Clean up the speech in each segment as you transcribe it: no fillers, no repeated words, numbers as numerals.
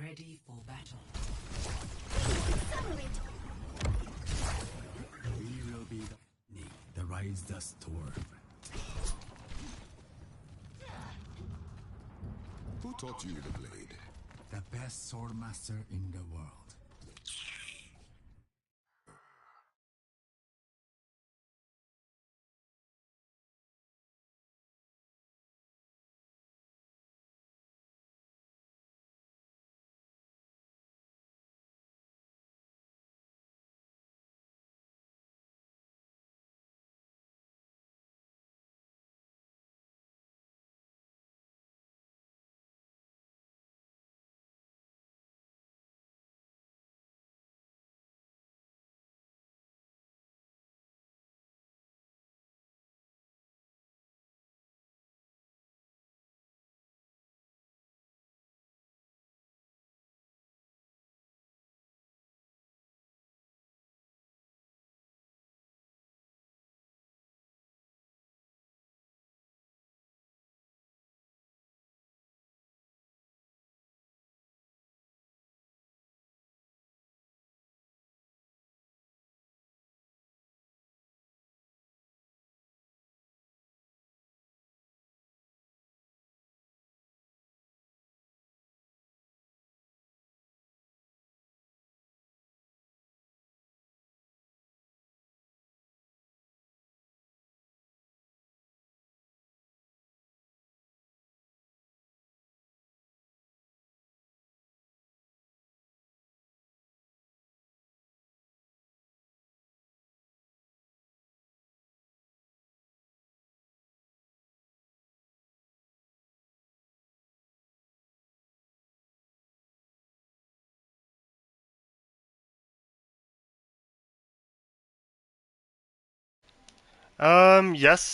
Ready for battle. We will be the rise the storm. Who taught you the blade? The best swordmaster in the world.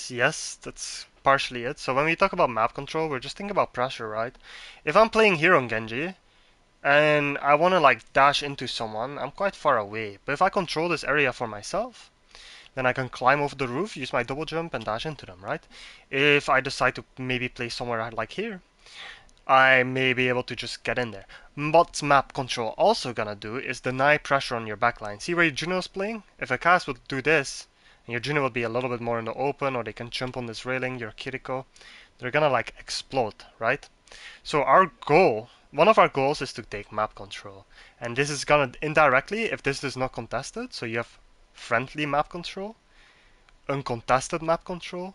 Yes, that's partially it. So when we talk about map control, we're just thinking about pressure, right? If I'm playing here on Genji and I want to like dash into someone, I'm quite far away. But if I control this area for myself, then I can climb over the roof, use my double jump, and dash into them, right? If I decide to maybe play somewhere like here, I may be able to just get in there. What map control also gonna do is deny pressure on your backline. See where your Juno's playing? If a cast would do this, and your Juno will be a little bit more in the open, or they can jump on this railing, your Kiriko, they're gonna like explode, right? So our goal, one of our goals is to take map control. And this is gonna indirectly, if this is not contested, so you have friendly map control, uncontested map control,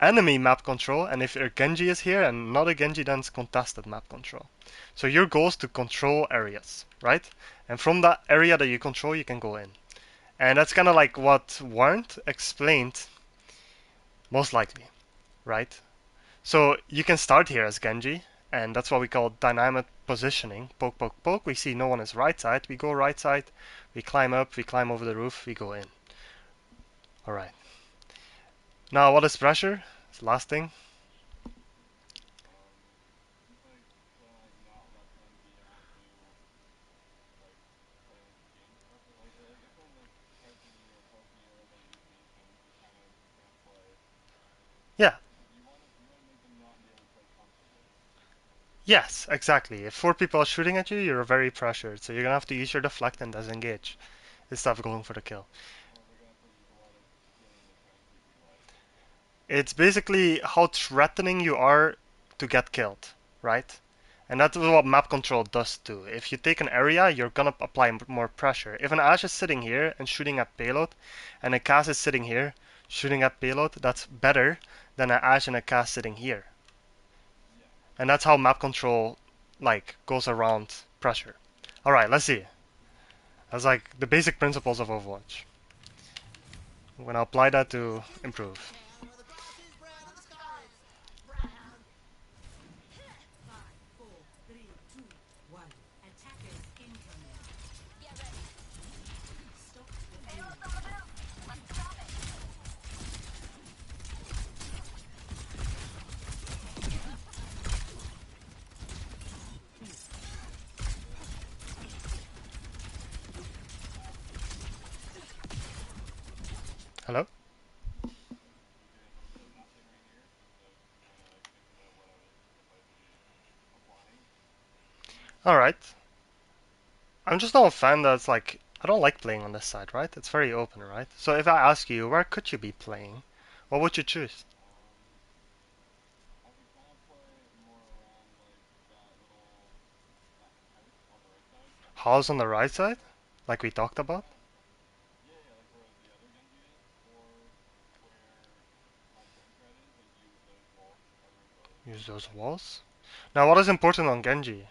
enemy map control, and if a Genji is here and not a Genji, then it's contested map control. So your goal is to control areas, right? And from that area that you control, you can go in. And that's kind of like what Warrant explained, most likely, right? So you can start here as Genji, and that's what we call dynamic positioning. Poke, poke, poke. We see no one is right side. We go right side. We climb up. We climb over the roof. We go in. All right. Now, what is pressure? It's the last thing. Yeah. Yes, exactly. If four people are shooting at you, you're very pressured. So you're gonna have to use your deflect and disengage instead of going for the kill. It's basically how threatening you are to get killed, right? And that's what map control does too. If you take an area, you're gonna apply more pressure. If an Ashe is sitting here and shooting at payload, and a Cass is sitting here shooting at payload, that's better than an Ashe and a Cass sitting here. And that's how map control like goes around pressure. All right, let's see. That's like the basic principles of Overwatch. I'm gonna apply that to improve. Hello? Alright. I'm just not a fan that's like, I don't like playing on this side, right? It's very open, right? So if I ask you, where could you be playing? What would you choose? House on the right side? Like we talked about? Use those walls? Now what is important on Genji?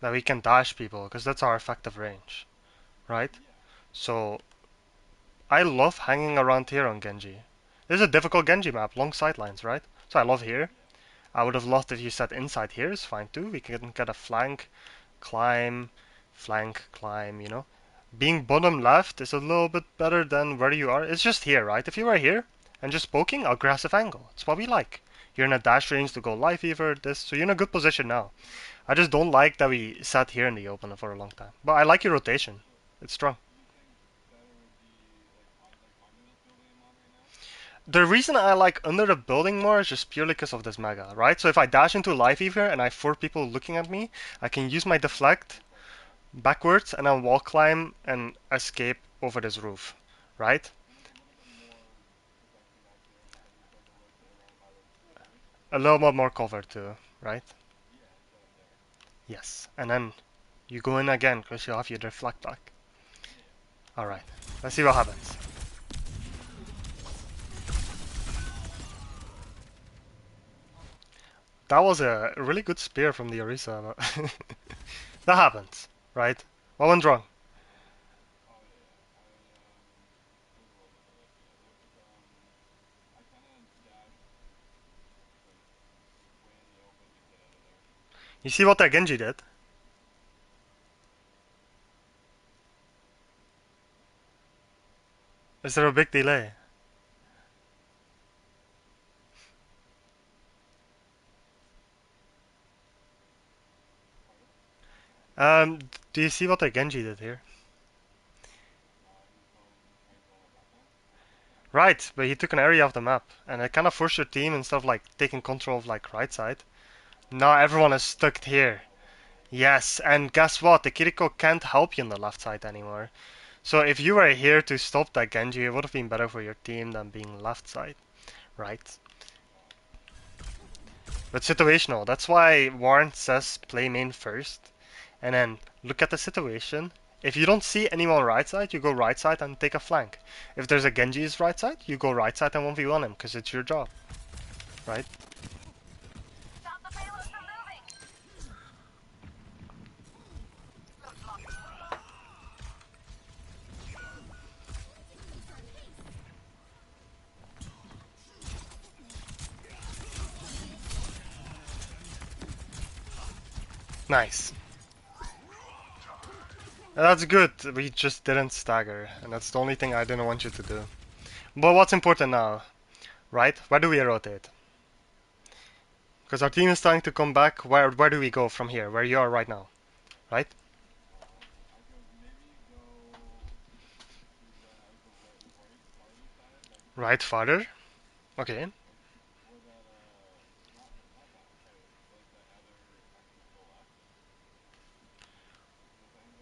That we can dash people, because that's our effective range, right? So I love hanging around here on Genji. This is a difficult Genji map, long sidelines, right? So I love here. I would have loved if you said inside here is fine too. We can get a climb, flank, climb, you know. Being bottom left is a little bit better than where you are. It's just here, right? If you were here and just poking, aggressive angle. It's what we like. You're in a dash range to go life fever, this, so you're in a good position now. I just don't like that we sat here in the open for a long time. But I like your rotation. It's strong. The reason I like under the building more is just purely because of this mega, right? So if I dash into life fever and I have 4 people looking at me, I can use my deflect backwards and then wall climb and escape over this roof, right? A little bit more cover too, right? Yes, and then you go in again because you have your deflect back. Alright, let's see what happens. That was a really good spear from the Orisa, but that happens, right? What went wrong? You see what that Genji did? Is there a big delay? Um, do you see what the Genji did here? Right, but he took an area of the map, and it kind of forced your team instead of like taking control of like right side. Now everyone is stuck here. Yes, and guess what? The Kiriko can't help you on the left side anymore. So if you were here to stop that Genji, it would have been better for your team than being left side, right? But situational, that's why Warren says play main first, and then look at the situation. If you don't see anyone right side, you go right side and take a flank. If there's a Genji's right side, you go right side and 1v1 him, because it's your job, right? Nice. That's good. We just didn't stagger, and that's the only thing I didn't want you to do. But what's important now, right? Where do we rotate? Because our team is starting to come back. Where do we go from here? Where you are right now, right? Right farther. Okay.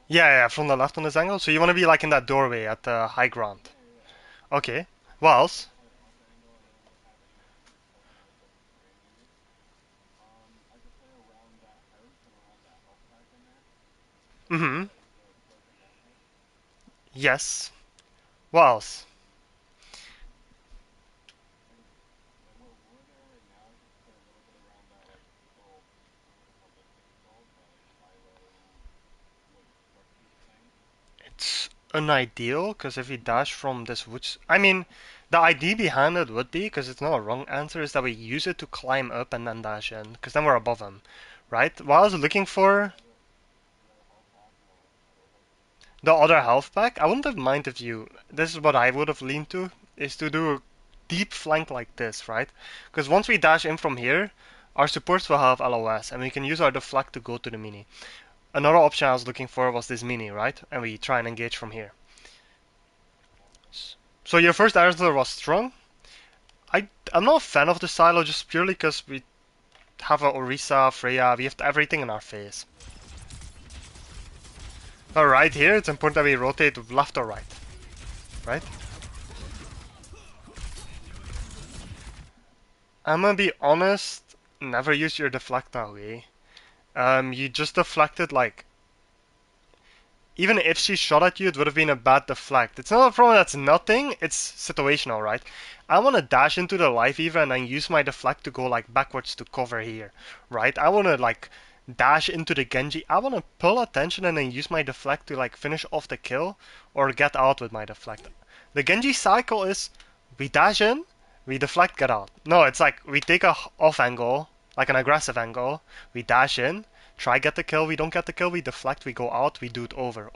Yeah, yeah, from the left on this angle. So you want to be like in that doorway at the high ground. Okay. What else? Mm-hmm. Yes. What else? It's unideal because if we dash from this woods, I mean, the idea behind it would be, because it's not a wrong answer, is that we use it to climb up and then dash in, because then we're above him, right? What I was looking for, the other half pack, I wouldn't have mind if you. This is what I would have leaned to, is to do a deep flank like this, right? Because once we dash in from here, our supports will have LOS, and we can use our deflect to go to the mini. Another option I was looking for was this mini, right? And we try and engage from here. So your first answer was strong. I'm not a fan of the silo just purely because we have a Orisa, Freya, we have everything in our face. But right here, it's important that we rotate left or right. Right? I'm gonna be honest, never use your deflect that way. You just deflected like... Even if she shot at you, it would have been a bad deflect. It's not a problem that's nothing, it's situational, right? I want to dash into the life Eva and then use my deflect to go like backwards to cover here, right? I want to like dash into the Genji. I want to pull attention and then use my deflect to like finish off the kill or get out with my deflect. The Genji cycle is we dash in, we deflect, get out. No, it's like we take a off angle, like an aggressive angle, we dash in, try get the kill, we don't get the kill, we deflect, we go out, we do it over.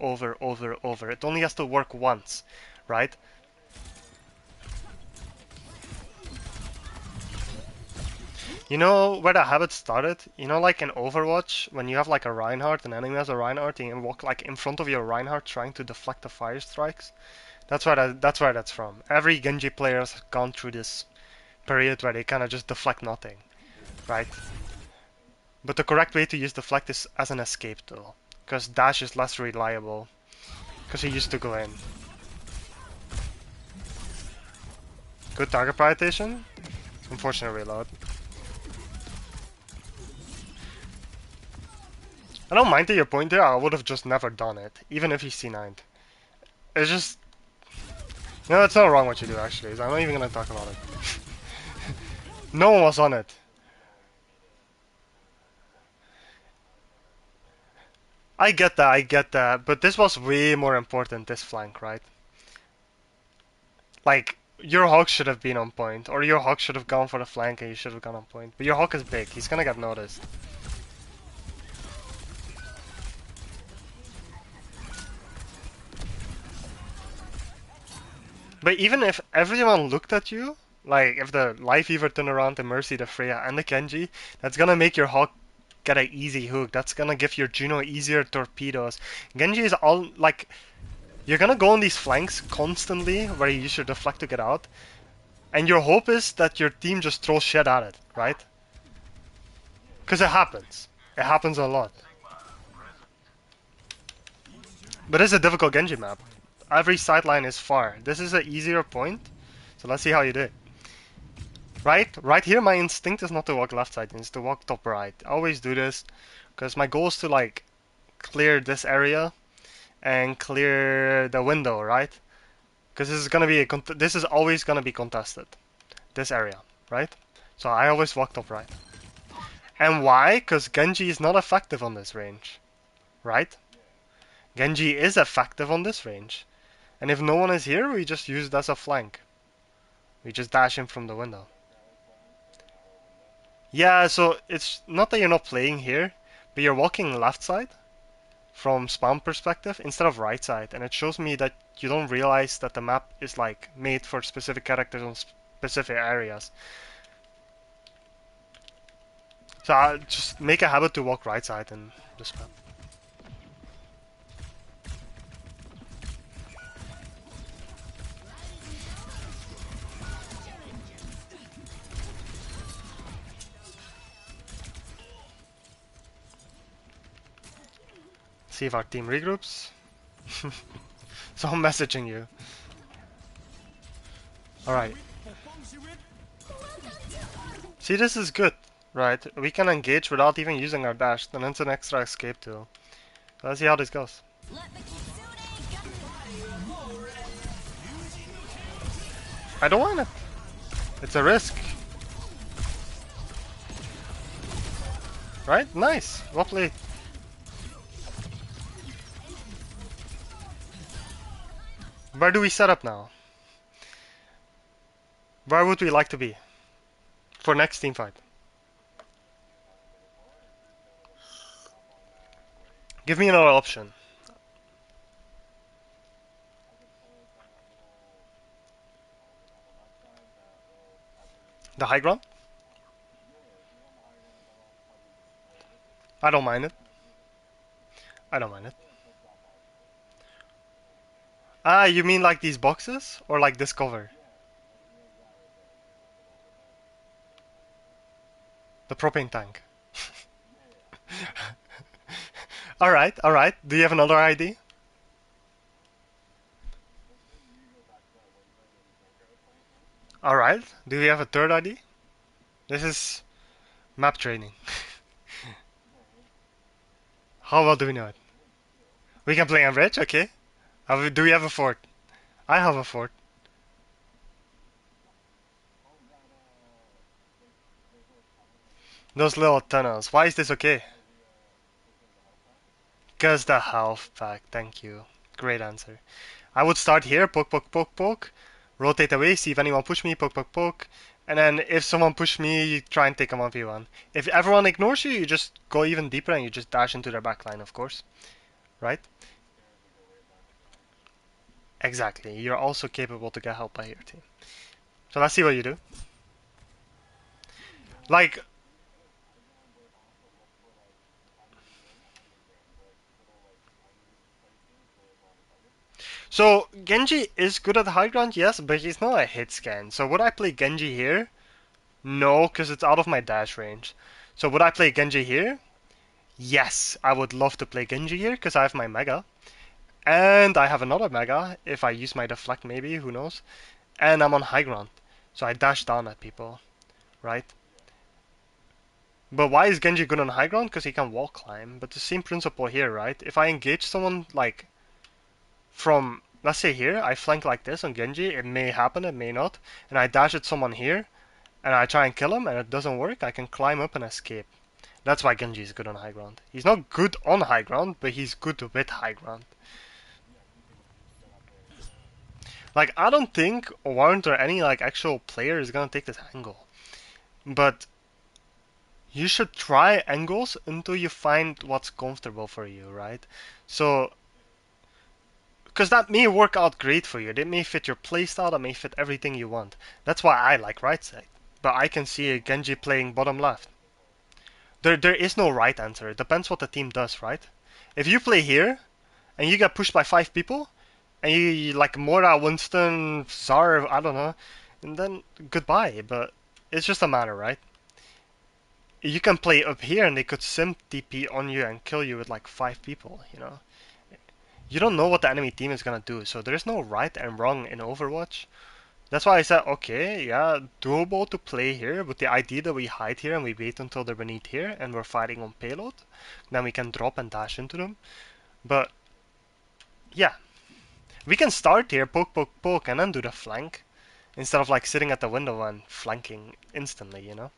It only has to work once, right? You know where the habit started? You know, like in Overwatch, when you have like a Reinhardt, an enemy has a Reinhardt, and you walk like in front of your Reinhardt trying to deflect the fire strikes? That's where that's from. Every Genji player has gone through this period where they kind of just deflect nothing, right? But the correct way to use deflect is as an escape tool, because dash is less reliable, because he used to go in. Good target prioritization. Unfortunate reload. I don't mind to your point there, I would have just never done it, even if he's C9'd. It's just... No, it's not wrong what you do actually, so I'm not even gonna talk about it. No one was on it. I get that, but this was way more important, this flank, right? Like, your Hawk should have been on point, or your Hawk should have gone for the flank and you should have gone on point. But your Hawk is big, he's gonna get noticed. But even if everyone looked at you, like if the Life Eater turned around, the Mercy, the Freya, and the Genji, that's gonna make your Hawk get an easy hook. That's gonna give your Juno easier torpedoes. Genji is all like, you're gonna go on these flanks constantly where you use your deflect to get out, and your hope is that your team just throws shit at it, right? Because it happens. It happens a lot. But it's a difficult Genji map. Every sideline is far. This is an easier point, so let's see how you do it. Right here, my instinct is not to walk left side, it's to walk top right. I always do this, because my goal is to like clear this area and clear the window, right? Because this is gonna be this is always gonna be contested, this area, right? So I always walk top right. And why? Because Genji is not effective on this range, right? Genji is effective on this range. And if no one is here, we just use it as a flank. We just dash in from the window. Yeah, so it's not that you're not playing here, but you're walking left side from spawn perspective instead of right side. And it shows me that you don't realize that the map is like made for specific characters on specific areas. So I just make a habit to walk right side in this map. See if our team regroups. So I'm messaging you. Alright. See, this is good, right? We can engage without even using our dash, then it's an extra escape tool. So let's see how this goes. I don't want it. It's a risk. Right? Nice. Well played. Where do we set up now? Where would we like to be? For next team fight. Give me another option. The high ground? I don't mind it. I don't mind it. Ah, you mean like these boxes? Or like this cover? The propane tank. Alright, alright. Do you have another ID? Alright. Do you have a third ID? This is map training. How well do we know it? We can play on bridge, okay. Do we have a fort? I have a fort. Those little tunnels. Why is this okay? Cause the health pack, thank you. Great answer. I would start here, poke, poke, poke, poke. Rotate away, see if anyone push me, poke, poke, poke. And then if someone push me, you try and take a 1v1. If everyone ignores you, you just go even deeper and you just dash into their backline, of course. Right? Exactly. You're also capable to get help by your team. So let's see what you do. Like, so Genji is good at the high ground, yes, but he's not a hit scan. So would I play Genji here? No, because it's out of my dash range. So would I play Genji here? Yes, I would love to play Genji here because I have my Mega. And I have another Mega if I use my deflect maybe, who knows. And I'm on high ground. So I dash down at people, right? But why is Genji good on high ground? Because he can wall climb. But the same principle here, right? If I engage someone like from, let's say here, I flank like this on Genji, it may happen, it may not. And I dash at someone here and I try and kill him and it doesn't work, I can climb up and escape. That's why Genji is good on high ground. He's not good on high ground, but he's good with high ground. Like, I don't think Warrant or any like actual player is gonna take this angle. But you should try angles until you find what's comfortable for you, right? So, because that may work out great for you. It may fit your playstyle, that may fit everything you want. That's why I like right side. But I can see a Genji playing bottom left. There is no right answer. It depends what the team does, right? If you play here and you get pushed by 5 people, and you like Mora, Winston, Zar, I don't know, and then goodbye. But it's just a matter, right? You can play up here and they could sim TP on you and kill you with like 5 people, you know? You don't know what the enemy team is gonna do, so there's no right and wrong in Overwatch. That's why I said, okay, yeah, doable to play here, with the idea that we hide here and we wait until they're beneath here and we're fighting on payload. Then we can drop and dash into them. But, yeah, we can start here, poke, poke, poke, and then do the flank. Instead of like sitting at the window and flanking instantly, you know?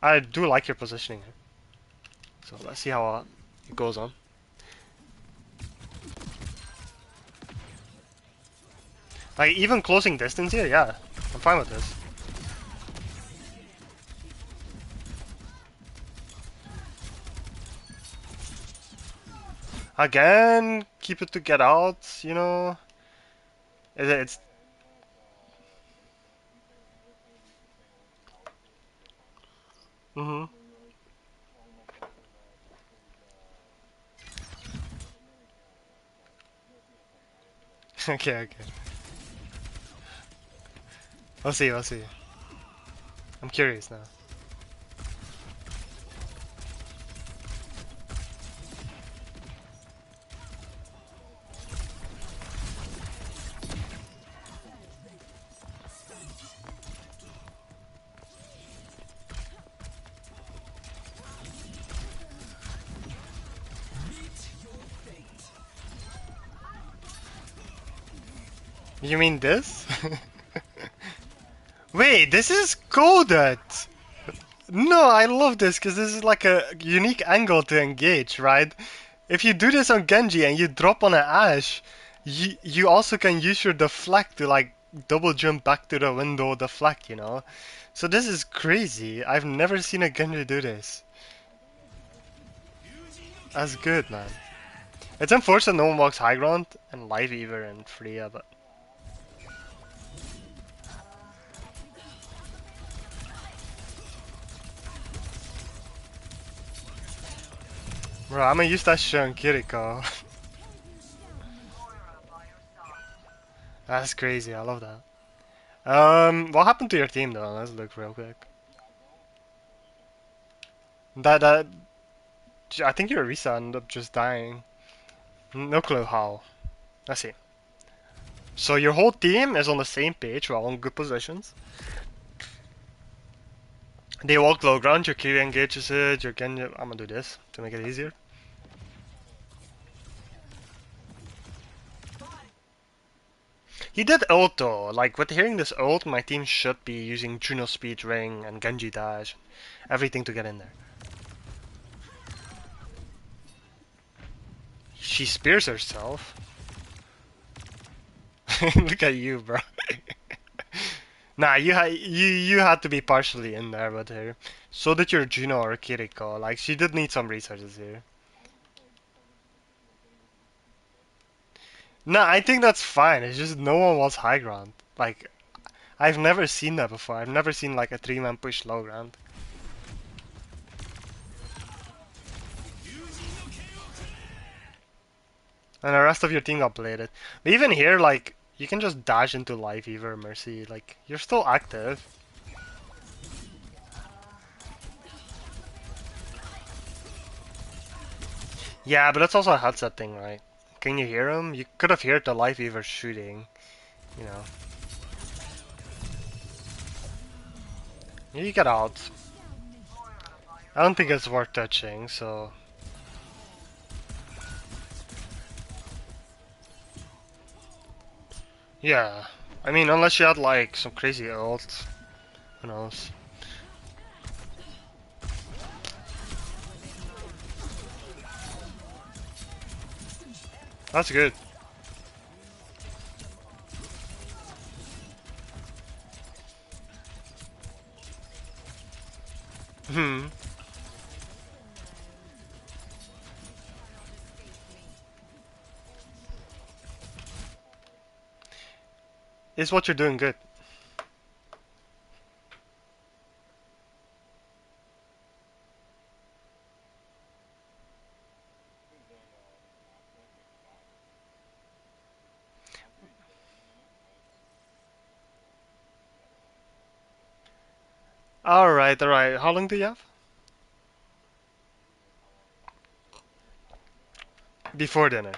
I do like your positioning here. So let's see how it goes on. Like, even closing distance here, yeah, I'm fine with this. Again, keep it to get out, you know? It's... Mm-hmm. Okay, okay. We'll see, we'll see. I'm curious now. You mean this? Wait, this is coded! No, I love this because this is like a unique angle to engage, right? If you do this on Genji and you drop on an Ashe, you also can use your deflect to like double jump back to the window deflect, you know? So this is crazy. I've never seen a Genji do this. That's good, man. It's unfortunate no one walks high ground and live either and Freya, but bro, I'm gonna use that shit on Kiriko. That's crazy. I love that. What happened to your team though? Let's look real quick. That I think your Orisa ended up just dying. No clue how. Let's see. So your whole team is on the same page, well, in good positions. They walk low ground, your Kyrie engages it, your Genji... I'm gonna do this to make it easier. He did ult though, like with hearing this ult, my team should be using Juno Speed Ring and Genji Dash, everything to get in there. She spears herself. Look at you, bro. Nah, you had to be partially in there with her. So did your Juno or Kiriko. Like she did need some resources here. Nah, I think that's fine. It's just no one wants high ground. Like I've never seen that before. I've never seen like a three-man push low ground. And the rest of your team got bladed. But even here, like you can just dash into life either Mercy. Like you're still active. Yeah, but that's also a headset thing, right? Can you hear him? You could have heard the life Eater shooting, you know. You get out. I don't think it's worth touching, so... Yeah. I mean, unless you had like some crazy ult, who knows. That's good. Hmm. Is what you're doing good. Alright, alright. How long do you have? Before dinner.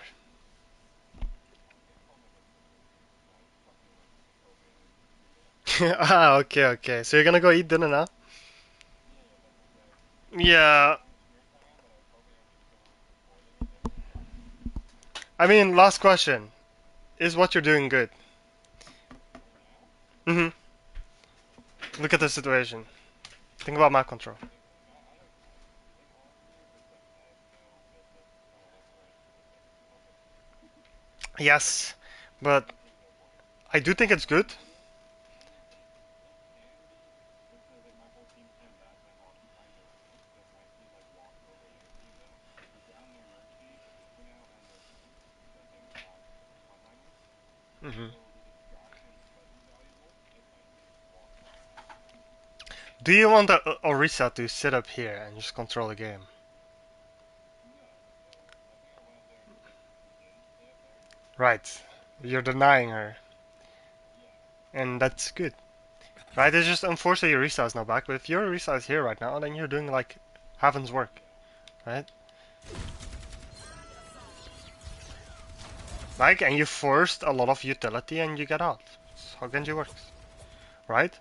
Ah, okay, okay. So you're gonna go eat dinner now? Yeah. I mean, last question. Is what you're doing good? Mm-hmm. Look at the situation. Think about map control. Yes, but I do think it's good. Hmm. Do you want the Orisa to sit up here and just control the game? Right. You're denying her, and that's good. Right? It's just unfortunately Orisa is not back, but if your Orisa is here right now, then you're doing like heaven's work, right? Like, and you forced a lot of utility and you get out. That's how Genji works, right?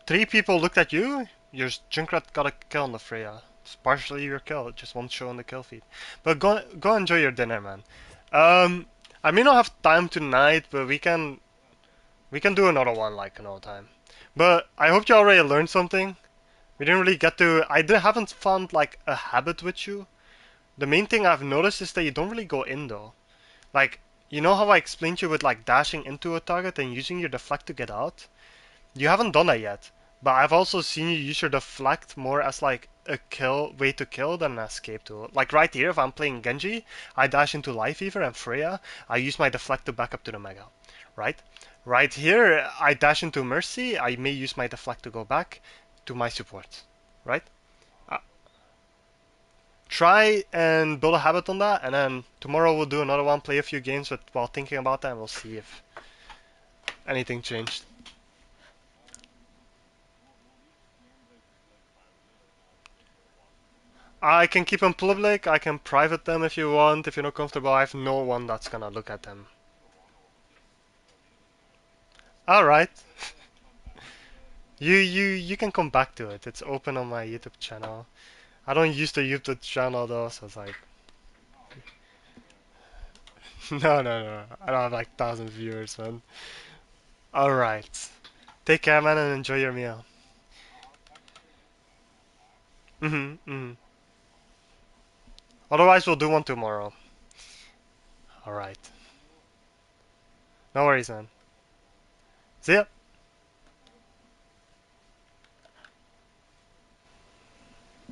Three people looked at you, your Junkrat got a kill on the Freya. It's partially your kill, it just won't show on the kill feed. But go enjoy your dinner, man. Um, I may not have time tonight, but we can do another one like another time. But I hope you already learned something. We didn't really get to. Haven't found like a habit with you. The main thing I've noticed is that you don't really go in though. Like, you know how I explained to you with like dashing into a target and using your deflect to get out? You haven't done that yet, but I've also seen you use your deflect more as like a kill way to kill than an escape tool. Like right here, if I'm playing Genji, I dash into Life Eater and Freya. I use my deflect to back up to the Mega, right? Right here, I dash into Mercy. I may use my deflect to go back to my support, right? Uh, Try and build a habit on that, and then tomorrow we'll do another one. Play a few games while thinking about that, and we'll see if anything changed. I can keep them public, I can private them if you want, if you're not comfortable. I have no one that's gonna look at them. Alright. You can come back to it. It's open on my YouTube channel. I don't use the YouTube channel though, so it's like no. I don't have like 1,000 viewers, man. Alright. Take care, man, and enjoy your meal. Mm-hmm. Otherwise, we'll do one tomorrow. Alright. No worries, man. See ya.